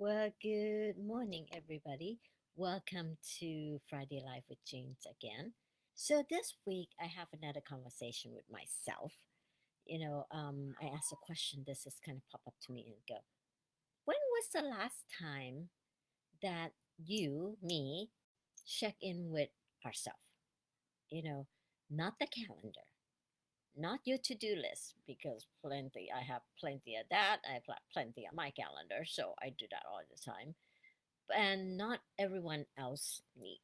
Well, good morning, everybody. Welcome to Friday Live with James again. So, this week I have another conversation with myself. I asked a question, this has kind of pop up to me and go, when was the last time that me, check in with ourselves? You know, not the calendar, not your to do list, because I have plenty of that. I have plenty on my calendar, so I do that all the time, and not everyone else need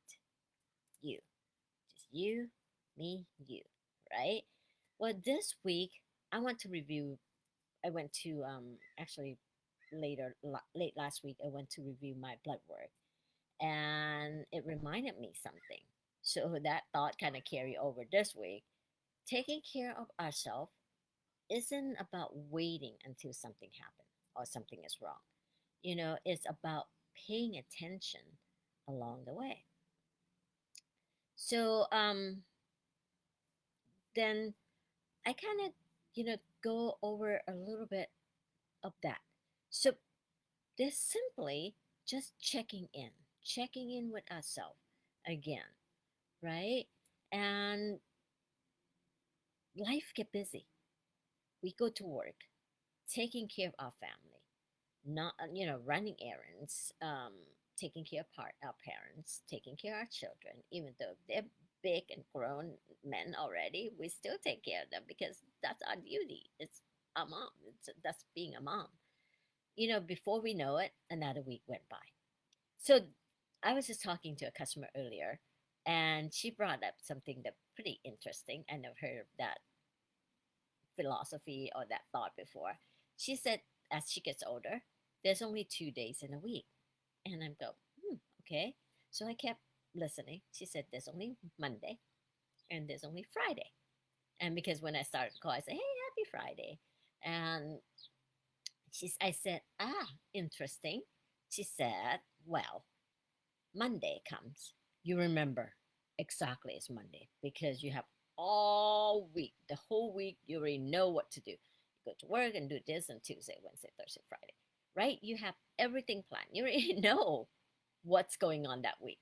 you, just you, me, you, right? Well, this week I want to review. I went to actually late last week. I went to review my blood work, and it reminded me something. So that thought kind of carry over this week. Taking care of ourselves isn't about waiting until something happens or something is wrong. It's about paying attention along the way. So then I kind of, go over a little bit of that. So there's simply just checking in with ourselves again, right? And life get busy. We go to work, taking care of our family, not running errands, taking care of our parents, taking care of our children, even though they're big and grown men already, we still take care of them because that's our duty. It's our mom. That's being a mom. Before we know it, another week went by. So I was just talking to a customer earlier, and she brought up something that pretty interesting. I never heard of that philosophy or that thought before. She said as she gets older, there's only 2 days in a week. And I'm go, okay. So I kept listening. She said there's only Monday and there's only Friday. And because when I started to call, I said, hey, happy Friday. And I said, interesting. She said, well, Monday comes. You remember exactly it's Monday because you have all week, the whole week, you already know what to do. You go to work and do this on Tuesday, Wednesday, Thursday, Friday, right? You have everything planned. You already know what's going on that week.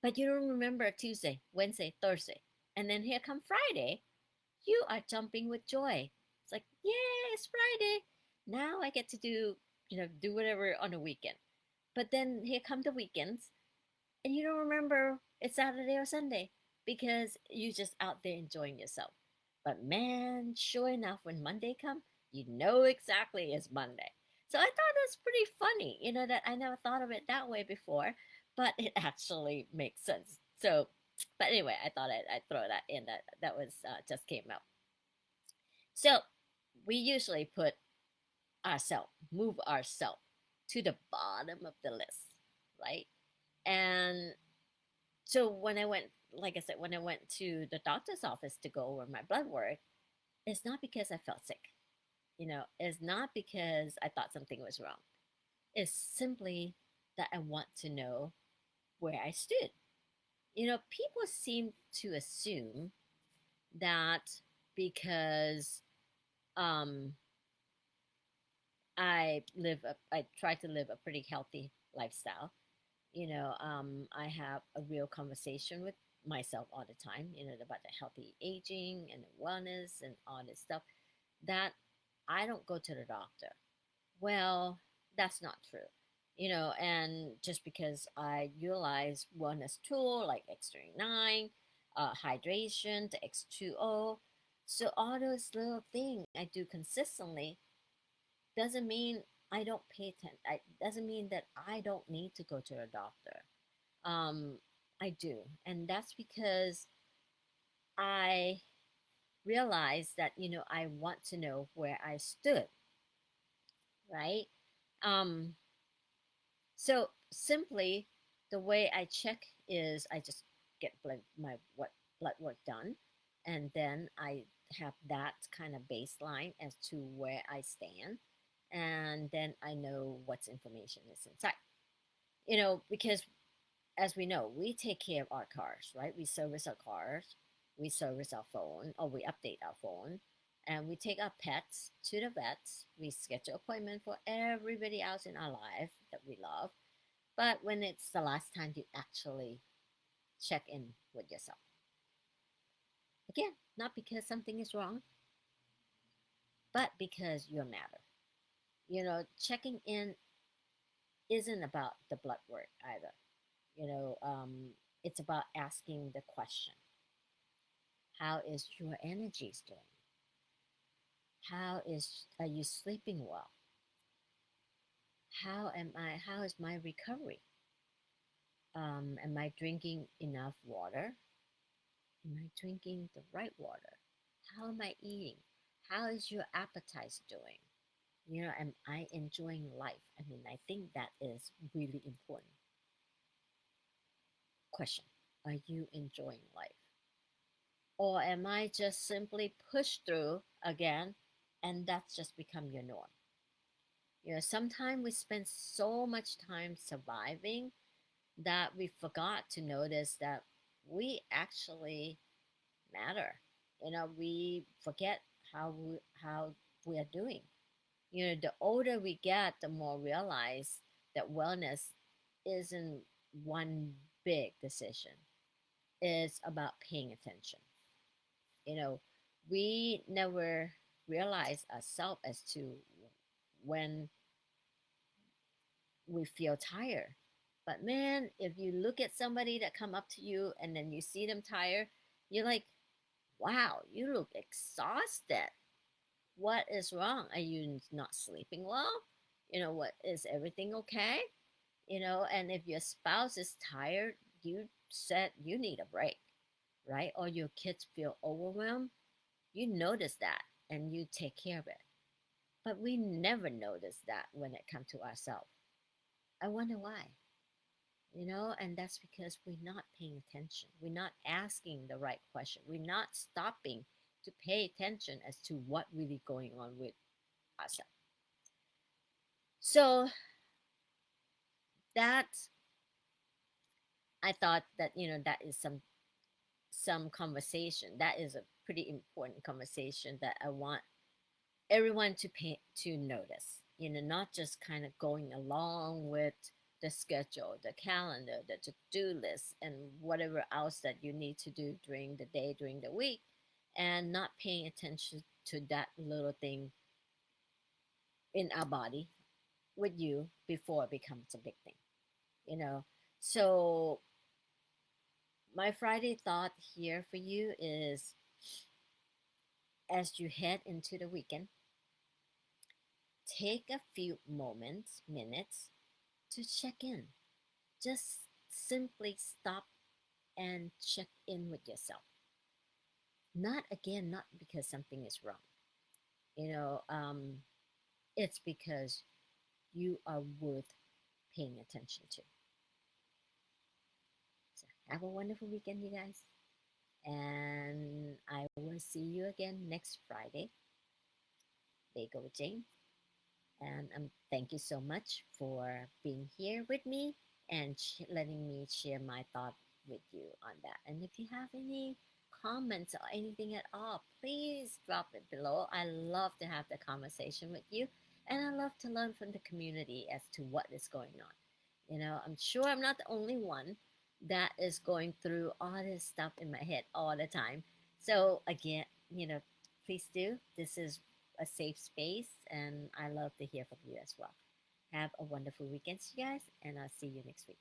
But you don't remember Tuesday, Wednesday, Thursday. And then here come Friday, you are jumping with joy. It's like, yay, it's Friday. Now I get to do whatever on the weekend. But then here come the weekends and you don't remember it's Saturday or Sunday because you just out there enjoying yourself. But man, sure enough, when Monday come, you know exactly it's Monday. So I thought that's pretty funny, that I never thought of it that way before, but it actually makes sense. So, but anyway, I thought I'd throw that in. That was just came out. So we usually move ourselves to the bottom of the list, right? And so when I went, like I said, when I went to the doctor's office to go over my blood work, it's not because I felt sick. It's not because I thought something was wrong. It's simply that I want to know where I stood. People seem to assume that because um, I try to live a pretty healthy lifestyle. I have a real conversation with myself all the time, about the healthy aging and the wellness and all this stuff, that I don't go to the doctor. Well, that's not true. And just because I utilize wellness tool like X39, hydration, the X2O, so all those little things I do consistently doesn't mean I don't pay attention. Doesn't mean that I don't need to go to a doctor. Um, I do, and that's because I realized that I want to know where I stood, right? Um, so simply, the way I check is I just get blood work done, and then I have that kind of baseline as to where I stand, and then I know what's information is inside. Because as we know, we take care of our cars, right? We service our cars, we service our phone, or we update our phone, and we take our pets to the vets. We schedule appointment for everybody else in our life that we love. But when it's the last time you actually check in with yourself, again, not because something is wrong, but because you matter. Checking in isn't about the blood work either. You know, um, it's about asking the question: how is your energies doing? Are you sleeping well? How is my recovery? Am I drinking enough water? Am I drinking the right water? How am I eating? How is your appetite doing? Am I enjoying life? I mean, I think that is really important question. Are you enjoying life? Or am I just simply pushed through again and that's just become your norm? Sometimes we spend so much time surviving that we forgot to notice that we actually matter. We forget how we are doing. The older we get, the more realize that wellness isn't one big decision. It's about paying attention. You know, we never realize ourselves as to when we feel tired. But man, if you look at somebody that come up to you and then you see them tired, you're like, wow, you look exhausted. What is wrong? Are you not sleeping well? What is everything okay? And if your spouse is tired, you said you need a break, right? Or your kids feel overwhelmed, you notice that and you take care of it. But we never notice that when it comes to ourselves. I wonder why. And that's because we're not paying attention. We're not asking the right question. We're not stopping to pay attention as to what really going on with ourselves. So that I thought that that is some conversation. That is a pretty important conversation that I want everyone to notice. Not just kind of going along with the schedule, the calendar, the to-do list, and whatever else that you need to do during the day, during the week, and not paying attention to that little thing in our body with you before it becomes a big thing. You know, so my Friday thought here for you is as you head into the weekend, take a few minutes to check in. Just simply stop and check in with yourself. Not because something is wrong. You know, um, it's because you are worth paying attention to. So have a wonderful weekend, you guys. And I will see you again next Friday. Bagel with Jane. And thank you so much for being here with me and letting me share my thought with you on that. And if you have any comments or anything at all, please drop it below. I love to have the conversation with you, and I love to learn from the community as to what is going on. I'm sure I'm not the only one that is going through all this stuff in my head all the time. So again, please do. This is a safe space, and I love to hear from you as well. Have a wonderful weekend, you guys, and I'll see you next week.